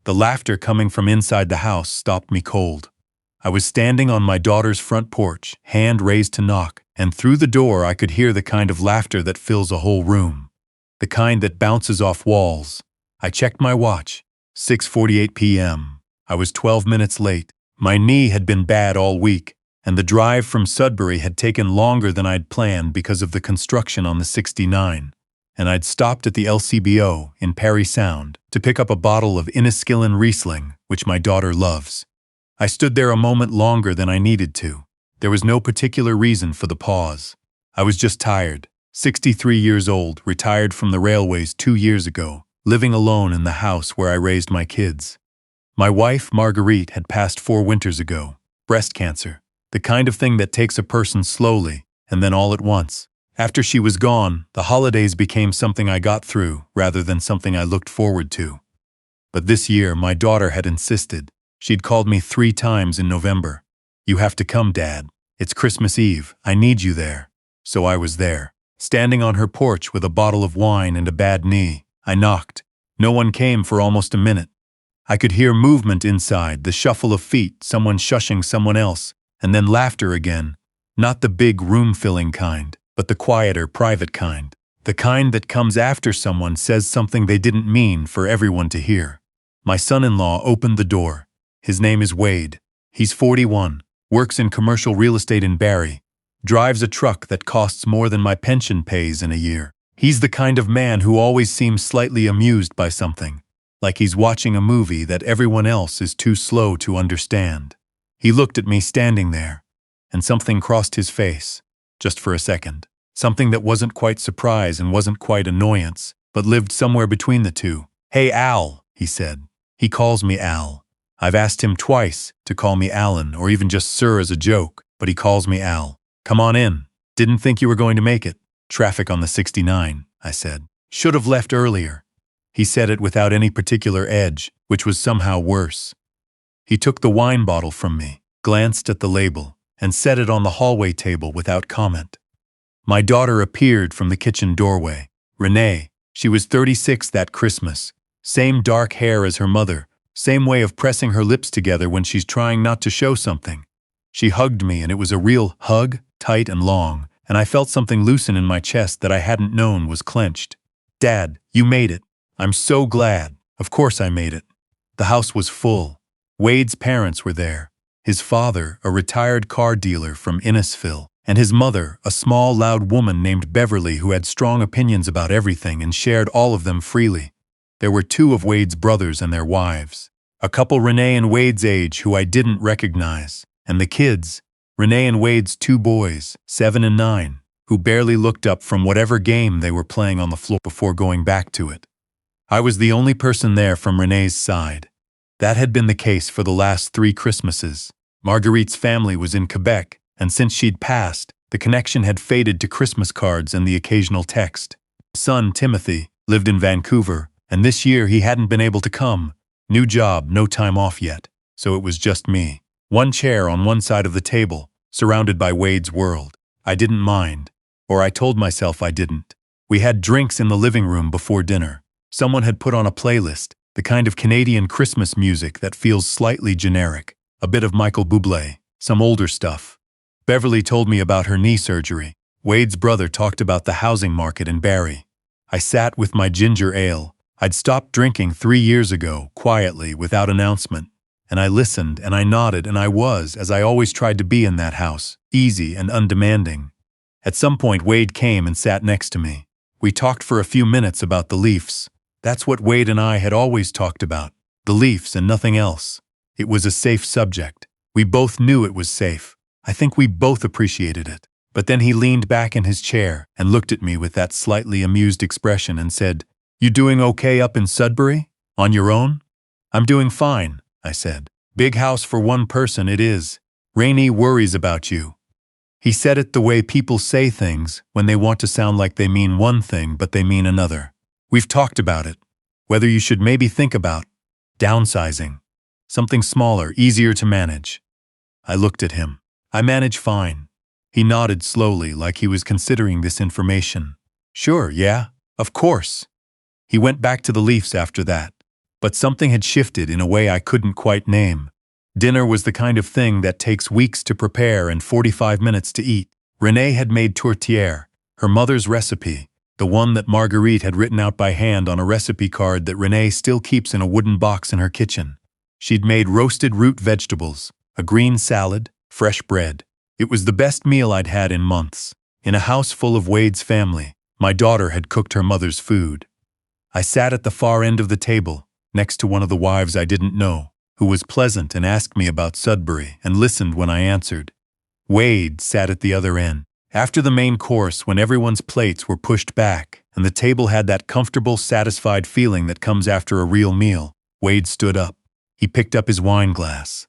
The laughter coming from inside the house stopped me cold. I was standing on my daughter's front porch, hand raised to knock, and through the door I could hear the kind of laughter that fills a whole room. The kind that bounces off walls. I checked my watch. 6:48 p.m. I was 12 minutes late. My knee had been bad all week, and the drive from Sudbury had taken longer than I'd planned because of the construction on the 69, and I'd stopped at the LCBO in Parry Sound to pick up a bottle of Inniskillen Riesling, which my daughter loves. I stood there a moment longer than I needed to. There was no particular reason for the pause. I was just tired. 63 years old, retired from the railways 2 years ago, living alone in the house where I raised my kids. My wife, Marguerite, had passed 4 winters ago. Breast cancer. The kind of thing that takes a person slowly, and then all at once. After she was gone, the holidays became something I got through rather than something I looked forward to. But this year, my daughter had insisted. She'd called me 3 times in November. "You have to come, Dad. It's Christmas Eve. I need you there." So I was there. Standing on her porch with a bottle of wine and a bad knee, I knocked. No one came for almost a minute. I could hear movement inside, the shuffle of feet, someone shushing someone else, and then laughter again. Not the big room-filling kind, but the quieter, private kind. The kind that comes after someone says something they didn't mean for everyone to hear. My son-in-law opened the door. His name is Wade. He's 41, works in commercial real estate in Barrie, drives a truck that costs more than my pension pays in a year. He's the kind of man who always seems slightly amused by something, like he's watching a movie that everyone else is too slow to understand. He looked at me standing there, and something crossed his face, just for a second. Something that wasn't quite surprise and wasn't quite annoyance, but lived somewhere between the two. "Hey, Al," he said. He calls me Al. I've asked him twice to call me Alan or even just Sir as a joke, but he calls me Al. "Come on in. Didn't think you were going to make it." "Traffic on the 69, I said. "Should have left earlier." He said it without any particular edge, which was somehow worse. He took the wine bottle from me, glanced at the label, and set it on the hallway table without comment. My daughter appeared from the kitchen doorway. Renee. She was 36 that Christmas. Same dark hair as her mother. Same way of pressing her lips together when she's trying not to show something. She hugged me, and it was a real hug, tight and long, and I felt something loosen in my chest that I hadn't known was clenched. "Dad, you made it. I'm so glad." Of course I made it. The house was full. Wade's parents were there. His father, a retired car dealer from Innisfil, and his mother, a small, loud woman named Beverly who had strong opinions about everything and shared all of them freely. There were 2 of Wade's brothers and their wives. A couple Renee and Wade's age who I didn't recognize. And the kids, Renee and Wade's 2 boys, 7 and 9, who barely looked up from whatever game they were playing on the floor before going back to it. I was the only person there from Renee's side. That had been the case for the last 3 Christmases. Marguerite's family was in Quebec, and since she'd passed, the connection had faded to Christmas cards and the occasional text. Son, Timothy, lived in Vancouver, and this year he hadn't been able to come. New job, no time off yet, so it was just me. 1 chair on one side of the table, surrounded by Wade's world. I didn't mind, or I told myself I didn't. We had drinks in the living room before dinner. Someone had put on a playlist, the kind of Canadian Christmas music that feels slightly generic. A bit of Michael Bublé, some older stuff. Beverly told me about her knee surgery. Wade's brother talked about the housing market in Barrie. I sat with my ginger ale. I'd stopped drinking 3 years ago, quietly, without announcement. And I listened, and I nodded, and I was, as I always tried to be in that house, easy and undemanding. At some point, Wade came and sat next to me. We talked for a few minutes about the Leafs. That's what Wade and I had always talked about. The Leafs and nothing else. It was a safe subject. We both knew it was safe. I think we both appreciated it. But then he leaned back in his chair and looked at me with that slightly amused expression and said, "You doing okay up in Sudbury? On your own?" "I'm doing fine," I said. "Big house for 1 person it is. Rainey worries about you." He said it the way people say things when they want to sound like they mean one thing but they mean another. "We've talked about it. Whether you should maybe think about downsizing. Something smaller, easier to manage." I looked at him. "I manage fine." He nodded slowly like he was considering this information. "Sure, yeah, of course." He went back to the Leafs after that. But something had shifted in a way I couldn't quite name. Dinner was the kind of thing that takes weeks to prepare and 45 minutes to eat. Renee had made tourtière, her mother's recipe, the one that Marguerite had written out by hand on a recipe card that Renee still keeps in a wooden box in her kitchen. She'd made roasted root vegetables, a green salad, fresh bread. It was the best meal I'd had in months. In a house full of Wade's family, my daughter had cooked her mother's food. I sat at the far end of the table, next to one of the wives I didn't know, who was pleasant and asked me about Sudbury and listened when I answered. Wade sat at the other end. After the main course, when everyone's plates were pushed back and the table had that comfortable, satisfied feeling that comes after a real meal, Wade stood up. He picked up his wine glass.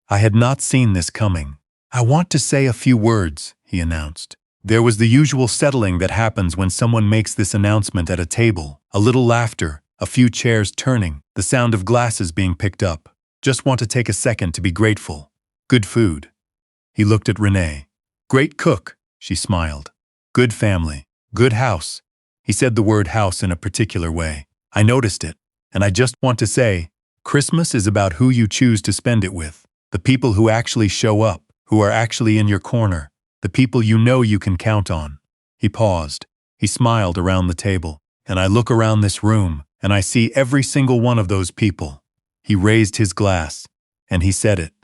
I had not seen this coming. "I want to say a few words," he announced. There was the usual settling that happens when someone makes this announcement at a table, a little laughter, a few chairs turning, the sound of glasses being picked up. "Just want to take a second to be grateful. Good food." He looked at Renee. "Great cook," she smiled. "Good family. Good house." He said the word house in a particular way. I noticed it, and I just want to say, Christmas is about who you choose to spend it with, the people who actually show up, who are actually in your corner, the people you know you can count on. He paused. He smiled around the table, and I look around this room, and I see every single one of those people. He raised his glass, and he said it.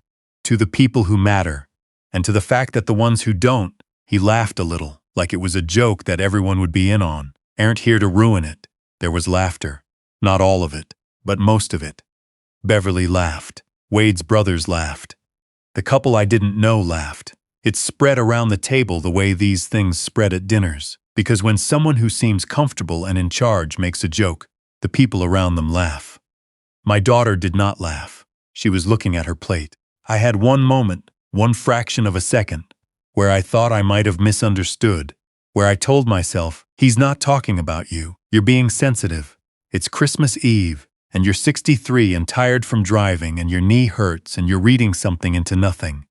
To the people who matter, and to the fact that the ones who don't, he laughed a little, like it was a joke that everyone would be in on, aren't here to ruin it. There was laughter. Not all of it, but most of it. Beverly laughed. Wade's brothers laughed. The couple I didn't know laughed. It spread around the table the way these things spread at dinners, because when someone who seems comfortable and in charge makes a joke, the people around them laugh. My daughter did not laugh. She was looking at her plate. I had one moment, one fraction of a second, where I thought I might have misunderstood, where I told myself, he's not talking about you, you're being sensitive. It's Christmas Eve, and you're 63 and tired from driving and your knee hurts and you're reading something into nothing.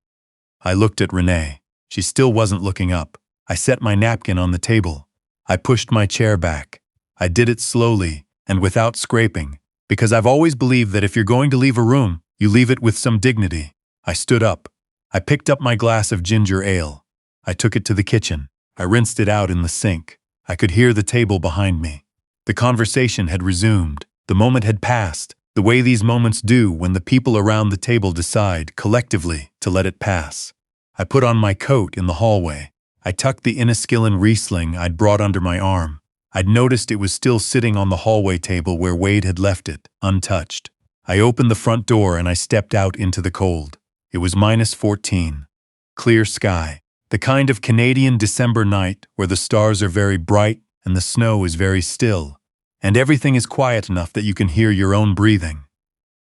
I looked at Renee. She still wasn't looking up. I set my napkin on the table. I pushed my chair back. I did it slowly and without scraping, because I've always believed that if you're going to leave a room, you leave it with some dignity. I stood up. I picked up my glass of ginger ale. I took it to the kitchen. I rinsed it out in the sink. I could hear the table behind me. The conversation had resumed. The moment had passed, the way these moments do when the people around the table decide, collectively, to let it pass. I put on my coat in the hallway. I tucked the Inniskillen Riesling I'd brought under my arm. I'd noticed it was still sitting on the hallway table where Wade had left it, untouched. I opened the front door and I stepped out into the cold. It was -14. Clear sky. The kind of Canadian December night where the stars are very bright and the snow is very still, and everything is quiet enough that you can hear your own breathing.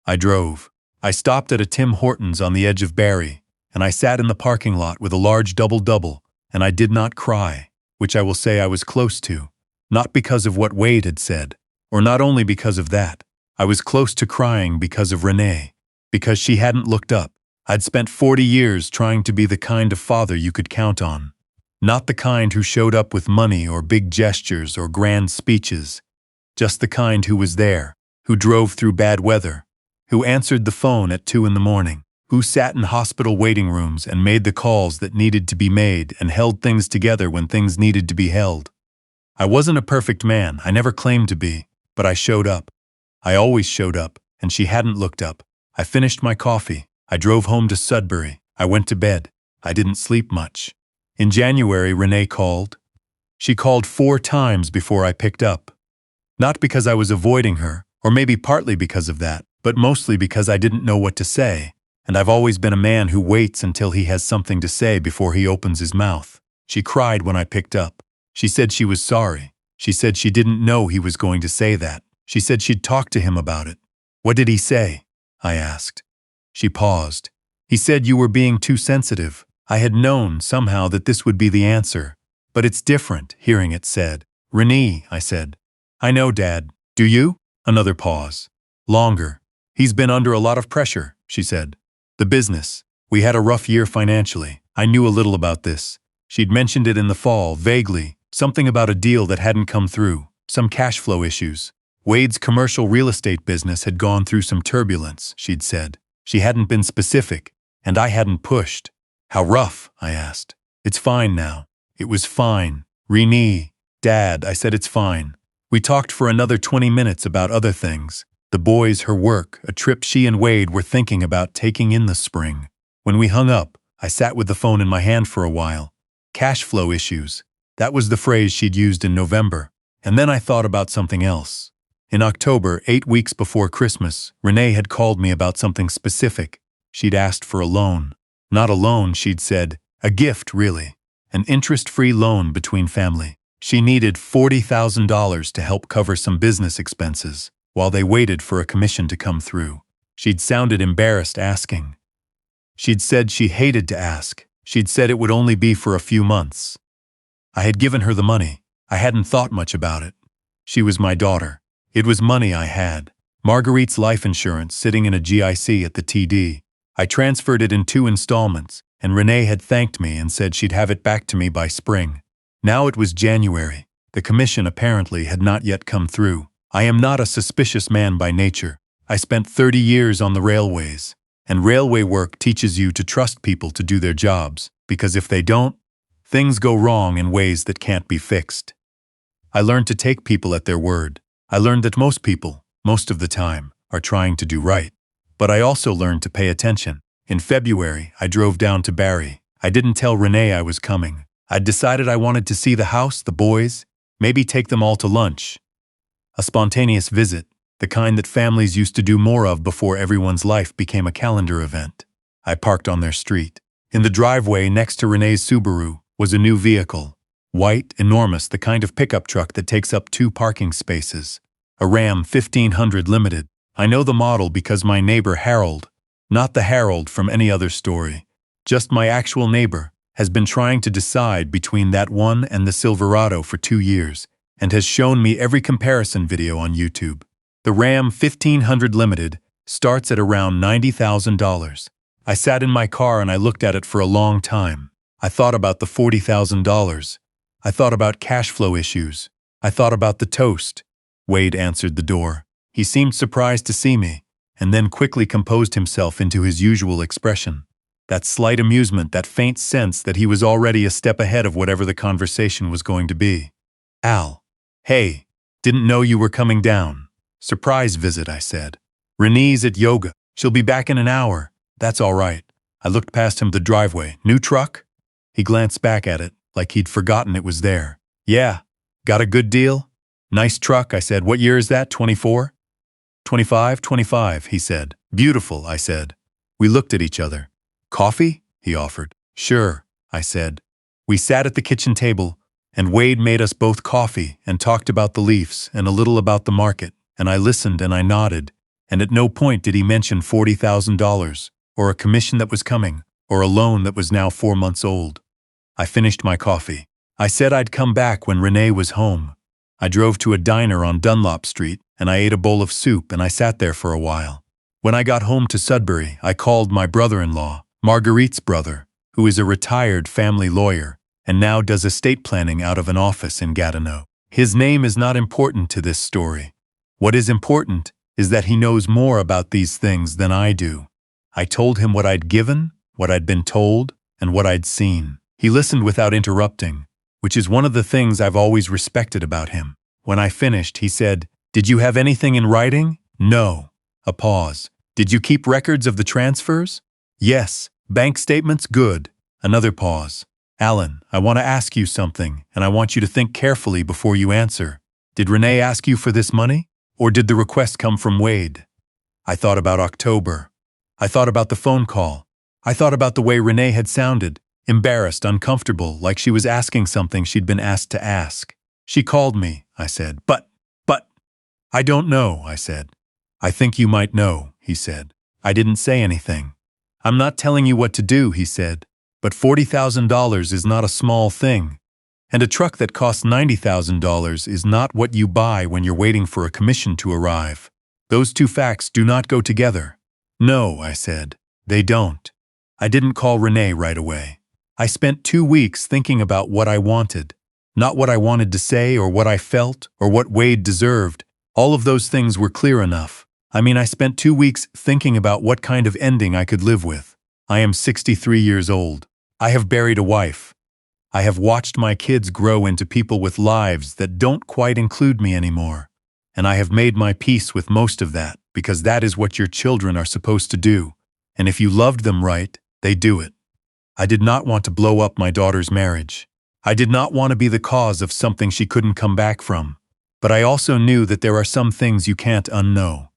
I drove. I stopped at a Tim Hortons on the edge of Barrie, and I sat in the parking lot with a large double-double, and I did not cry, which I will say I was close to, not because of what Wade had said, or not only because of that. I was close to crying because of Renee, because she hadn't looked up. I'd spent 40 years trying to be the kind of father you could count on, not the kind who showed up with money or big gestures or grand speeches, just the kind who was there, who drove through bad weather, who answered the phone at 2 in the morning, who sat in hospital waiting rooms and made the calls that needed to be made and held things together when things needed to be held. I wasn't a perfect man, I never claimed to be, but I showed up. I always showed up, and she hadn't looked up. I finished my coffee. I drove home to Sudbury. I went to bed. I didn't sleep much. In January, Renee called. She called 4 times before I picked up. Not because I was avoiding her, or maybe partly because of that, but mostly because I didn't know what to say, and I've always been a man who waits until he has something to say before he opens his mouth. She cried when I picked up. She said she was sorry. She said she didn't know he was going to say that. She said she'd talk to him about it. "What did he say?" I asked. She paused. "He said you were being too sensitive." I had known somehow that this would be the answer, but it's different hearing it said. "Renee," I said. "I know, Dad. Do you?" Another pause. Longer. "He's been under a lot of pressure," she said. "The business. We had a rough year financially. I knew a little about this. She'd mentioned it in the fall, vaguely, something about a deal that hadn't come through, some cash flow issues. Wade's commercial real estate business had gone through some turbulence, she'd said. She hadn't been specific, and I hadn't pushed. How rough? I asked. It's fine now. It was fine. Renee, Dad, I said it's fine. We talked for another 20 minutes about other things. The boys, her work, a trip she and Wade were thinking about taking in the spring. When we hung up, I sat with the phone in my hand for a while. Cash flow issues. That was the phrase she'd used in November. And then I thought about something else. In October, 8 weeks before Christmas, Renee had called me about something specific. She'd asked for a loan. Not a loan, she'd said. A gift, really. An interest-free loan between family. She needed $40,000 to help cover some business expenses while they waited for a commission to come through. She'd sounded embarrassed asking. She'd said she hated to ask. She'd said it would only be for a few months. I had given her the money. I hadn't thought much about it. She was my daughter. It was money I had. Marguerite's life insurance sitting in a GIC at the TD. I transferred it in 2 installments, and Renee had thanked me and said she'd have it back to me by spring. Now it was January. The commission apparently had not yet come through. I am not a suspicious man by nature. I spent 30 years on the railways, and railway work teaches you to trust people to do their jobs, because if they don't, things go wrong in ways that can't be fixed. I learned to take people at their word. I learned that most people, most of the time, are trying to do right. But I also learned to pay attention. In February, I drove down to Barrie. I didn't tell Renee I was coming. I'd decided I wanted to see the house, the boys, maybe take them all to lunch. A spontaneous visit, the kind that families used to do more of before everyone's life became a calendar event. I parked on their street. In the driveway next to Renee's Subaru was a new vehicle. White, enormous, the kind of pickup truck that takes up 2 parking spaces. A Ram 1500 Limited. I know the model because my neighbor Harold, not the Harold from any other story, just my actual neighbor, has been trying to decide between that one and the Silverado for 2 years, and has shown me every comparison video on YouTube. The Ram 1500 Limited starts at around $90,000. I sat in my car and I looked at it for a long time. I thought about the $40,000. I thought about cash flow issues. I thought about the toast. Wade answered the door. He seemed surprised to see me, and then quickly composed himself into his usual expression. That slight amusement, that faint sense that he was already a step ahead of whatever the conversation was going to be. Al. Hey, didn't know you were coming down. Surprise visit, I said. Renee's at yoga. She'll be back in an hour. That's all right. I looked past him the driveway. New truck? He glanced back at it, like he'd forgotten it was there. Yeah. Got a good deal? Nice truck, I said. What year is that, 24? 25, he said. Beautiful, I said. We looked at each other. Coffee? He offered. Sure, I said. We sat at the kitchen table, and Wade made us both coffee and talked about the Leafs and a little about the market, and I listened and I nodded, and at no point did he mention $40,000, or a commission that was coming, or a loan that was now 4 months old. I finished my coffee. I said I'd come back when Renee was home. I drove to a diner on Dunlop Street, and I ate a bowl of soup and I sat there for a while. When I got home to Sudbury, I called my brother-in-law, Marguerite's brother, who is a retired family lawyer and now does estate planning out of an office in Gatineau. His name is not important to this story. What is important is that he knows more about these things than I do. I told him what I'd given, what I'd been told, and what I'd seen. He listened without interrupting, which is one of the things I've always respected about him. When I finished, he said, "Did you have anything in writing?" "No." A pause. "Did you keep records of the transfers?" "Yes." "Bank statements?" "Good." Another pause. "Alan, I want to ask you something, and I want you to think carefully before you answer. Did Renee ask you for this money? Or did the request come from Wade?" I thought about October. I thought about the phone call. I thought about the way Renee had sounded, embarrassed, uncomfortable, like she was asking something she'd been asked to ask. "She called me," I said. But, I don't know," I said. "I think you might know," he said. I didn't say anything. "I'm not telling you what to do," he said, "but $40,000 is not a small thing. And a truck that costs $90,000 is not what you buy when you're waiting for a commission to arrive. Those two facts do not go together." "No," I said, "they don't." I didn't call Renee right away. I spent 2 weeks thinking about what I wanted. Not what I wanted to say or what I felt or what Wade deserved, All of those things were clear enough. I mean, I spent 2 weeks thinking about what kind of ending I could live with. I am 63 years old. I have buried a wife. I have watched my kids grow into people with lives that don't quite include me anymore. And I have made my peace with most of that, because that is what your children are supposed to do. And if you loved them right, they do it. I did not want to blow up my daughter's marriage. I did not want to be the cause of something she couldn't come back from. But I also knew that there are some things you can't unknow.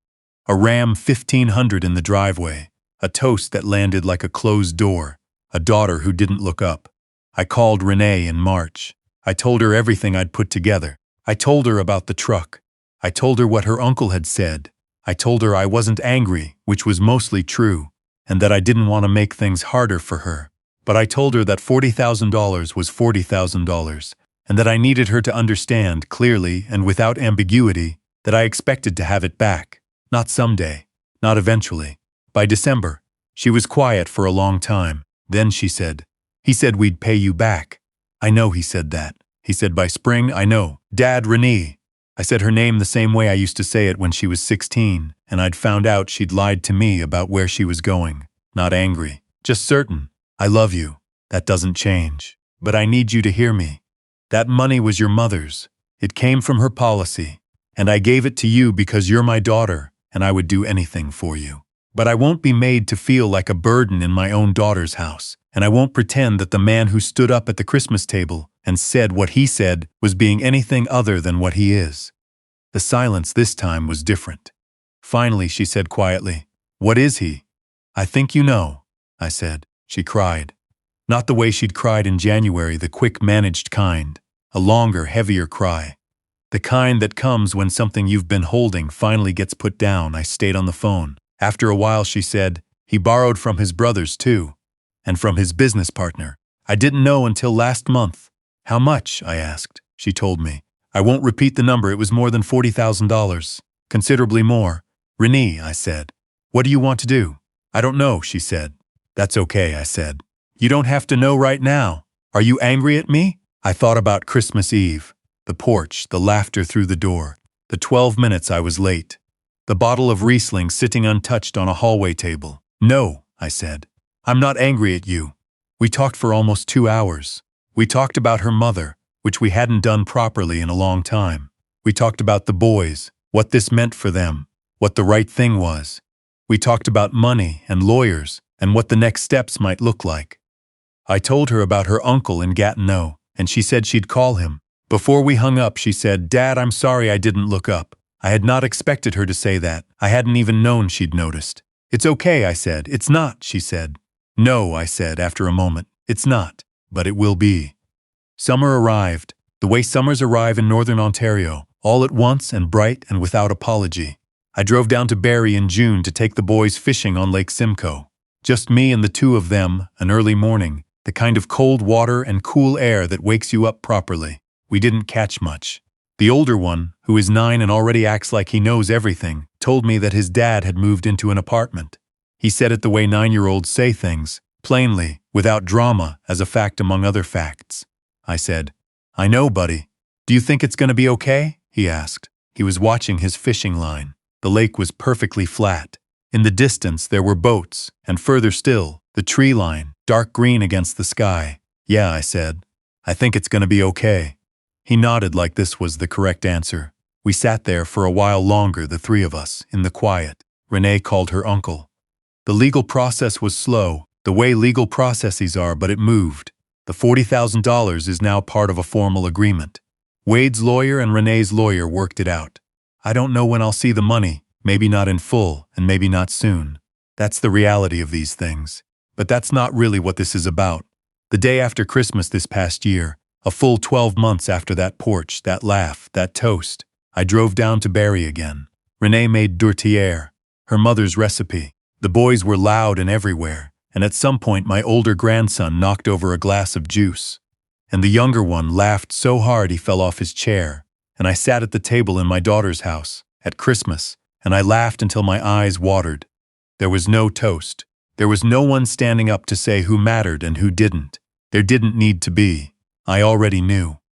A Ram 1500 in the driveway, a toast that landed like a closed door, a daughter who didn't look up. I called Renee in March. I told her everything I'd put together. I told her about the truck. I told her what her uncle had said. I told her I wasn't angry, which was mostly true, and that I didn't want to make things harder for her. But I told her that $40,000 was $40,000, and that I needed her to understand clearly and without ambiguity that I expected to have it back. Not someday, not eventually. By December, she was quiet for a long time. Then she said, "He said we'd pay you back." I know he said that. He said by spring, I know. Dad, Renee. I said her name the same way I used to say it when she was 16, and I'd found out she'd lied to me about where she was going. Not angry, just certain. I love you. That doesn't change. But I need you to hear me. That money was your mother's. It came from her policy, and I gave it to you because you're my daughter, and I would do anything for you. But I won't be made to feel like a burden in my own daughter's house, and I won't pretend that the man who stood up at the Christmas table and said what he said was being anything other than what he is. The silence this time was different. Finally, she said quietly, "What is he?" "I think you know," I said. She cried. Not the way she'd cried in January, the quick, managed kind. A longer, heavier cry. The kind that comes when something you've been holding finally gets put down. I stayed on the phone. After a while, she said, "He borrowed from his brothers, too. And from his business partner. I didn't know until last month." "How much?" I asked. She told me. "I won't repeat the number. It was more than $40,000. Considerably more." "Renee," I said. "What do you want to do?" "I don't know," she said. "That's okay," I said. "You don't have to know right now. Are you angry at me?" I thought about Christmas Eve. The porch, the laughter through the door, the 12 minutes I was late, the bottle of Riesling sitting untouched on a hallway table. "No," I said. "I'm not angry at you." We talked for almost 2 hours. We talked about her mother, which we hadn't done properly in a long time. We talked about the boys, what this meant for them, what the right thing was. We talked about money and lawyers and what the next steps might look like. I told her about her uncle in Gatineau, and she said she'd call him. Before we hung up, she said, "Dad, I'm sorry I didn't look up." I had not expected her to say that. I hadn't even known she'd noticed. "It's okay," I said. "It's not," she said. "No," I said after a moment. "It's not, but it will be." Summer arrived, the way summers arrive in northern Ontario, all at once and bright and without apology. I drove down to Barrie in June to take the boys fishing on Lake Simcoe. Just me and the two of them, an early morning, the kind of cold water and cool air that wakes you up properly. We didn't catch much. The older one, who is 9 and already acts like he knows everything, told me that his dad had moved into an apartment. He said it the way 9-year-olds say things, plainly, without drama, as a fact among other facts. I said, "I know, buddy. Do you think it's going to be okay?" he asked. He was watching his fishing line. The lake was perfectly flat. In the distance there were boats, and further still, the tree line, dark green against the sky. "Yeah," I said. "I think it's going to be okay." He nodded like this was the correct answer. We sat there for a while longer, the three of us, in the quiet. Renee called her uncle. The legal process was slow, the way legal processes are, but it moved. The $40,000 is now part of a formal agreement. Wade's lawyer and Renee's lawyer worked it out. I don't know when I'll see the money, maybe not in full, and maybe not soon. That's the reality of these things. But that's not really what this is about. The day after Christmas this past year, a full 12 months after that porch, that laugh, that toast, I drove down to Barrie again. Renee made tourtière, her mother's recipe. The boys were loud and everywhere, and at some point my older grandson knocked over a glass of juice. And the younger one laughed so hard he fell off his chair. And I sat at the table in my daughter's house, at Christmas, and I laughed until my eyes watered. There was no toast. There was no one standing up to say who mattered and who didn't. There didn't need to be. I already knew.